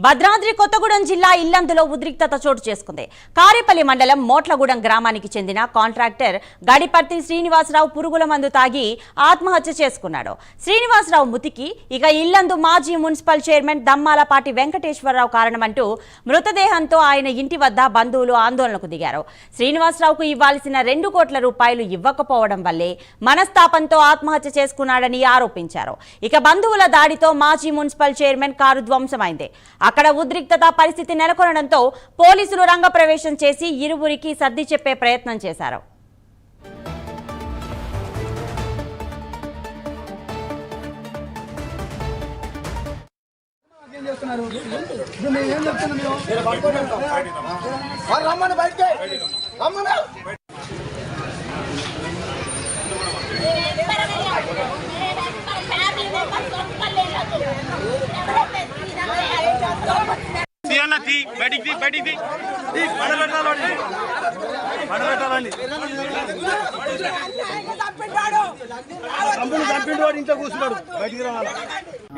భద్రాద్రి కొత్తగూడెం జిల్లా ఇల్లందులో ఉద్రిక్తత చోటు చేసుకుంది. కారేపల్లి మండలం మోట్లగూడెం గ్రామానికి చెందిన కాంట్రాక్టర్ గడిపర్తి శ్రీనివాసరావు పురుగుల మందు తాగి ఆత్మహత్య చేసుకున్నాడు. శ్రీనివాసరావు మృతికి ఇక ఇల్లందు మాజీ మున్సిపల్ చైర్మన్ దమ్మాలపాటి వెంకటేశ్వరరావు కారణమంటూ మృతదేహంతో ఆయన ఇంటి వద్ద బంధువులు ఆందోళనకు దిగారు. శ్రీనివాసరావుకు ఇవ్వాల్సిన 2 కోట్ల రూపాయలు ఇవ్వకపోవడం వల్లే మనస్తాపంతో ఆత్మహత్య చేసుకున్నాడని ఆరోపించారు. ఇక బంధువుల దాడితో మాజీ మున్సిపల్ చైర్మన్ కారు ధ్వంసమైంది. అక్కడ ఉద్రిక్తత పరిస్థితి నెలకొనడంతో పోలీసులు రంగప్రవేశం చేసి ఇరువురికి సర్ది చెప్పే ప్రయత్నం చేశారు.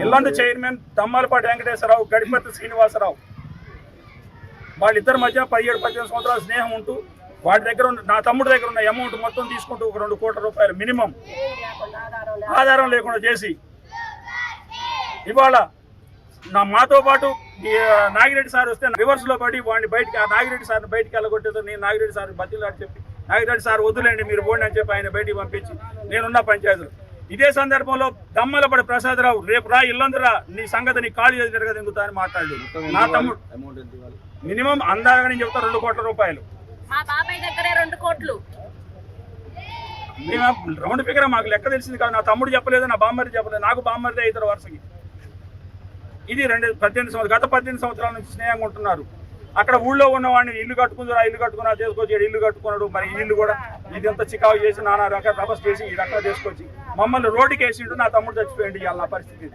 ఇల్లందు చైర్మన్ దమ్మాలపాటి వెంకటేశ్వరరావు, గడిపర్తి శ్రీనివాసరావు వాళ్ళిద్దరి మధ్య 17-18 సంవత్సరాల స్నేహం ఉంటూ వాడి దగ్గర నా తమ్ముడి దగ్గర ఉన్న అమౌంట్ మొత్తం తీసుకుంటూ ఒక 2 కోట్ల రూపాయలు మినిమం ఆధారం లేకుండా చేసి ఇవాళ మాతో పాటు నాగిరెడ్డి సార్ వస్తే రివర్స్లో పడి వాడిని బయటికి నాగిరెడ్డి సార్ని బయటికి వెళ్ళగొట్టేదో నేను నాగిరెడ్డి సార్ బతిలాడి చెప్పి నాగిరెడ్డి సార్ వద్దులేండి మీరు పోండి అని చెప్పి ఆయన బయటికి పంపించి నేనున్న పంచాయతీలు. ఇదే సందర్భంలో దమ్మలపడి ప్రసాదరావు రేపు రా ఇల్లందురా నీ సంగతి నీ ఖాళీ చేసినట్టుగా దిగుతా అని మాట్లాడు. నా తమ్ముడు మినిమం అందాక నేను చెప్తా 2 కోట్ల రూపాయలు మా బాబాయ్ దగ్గరే 2 కోట్లు. మేము రౌండ్ ఫిగర్ మాకు లెక్క తెలిసింది కాదు. నా తమ్ముడు చెప్పలేదు, నా బామ్మరి చెప్పలేదు, నాకు బామ్మరిదే అవుతారు వరుసకి. ఇది 18 సంవత్సరాలు గత 18 సంవత్సరాల నుంచి స్నేహంగా ఉంటున్నారు. అక్కడ ఊళ్ళో ఉన్నవాడిని ఇల్లు కట్టుకుందా ఇల్లు కట్టుకున్నా చేసుకొచ్చి ఇల్లు కట్టుకున్నాడు. మరి ఇల్లు కూడా ఇదంతా చికాకు చేసి నానా రకాల తపస్సు చేసి ఈ రకాలు చేసుకొచ్చి మమ్మల్ని రోడ్డుకి వేసిండు. నా తమ్ముడు చచ్చిపోయింది. ఇవాళ నా పరిస్థితి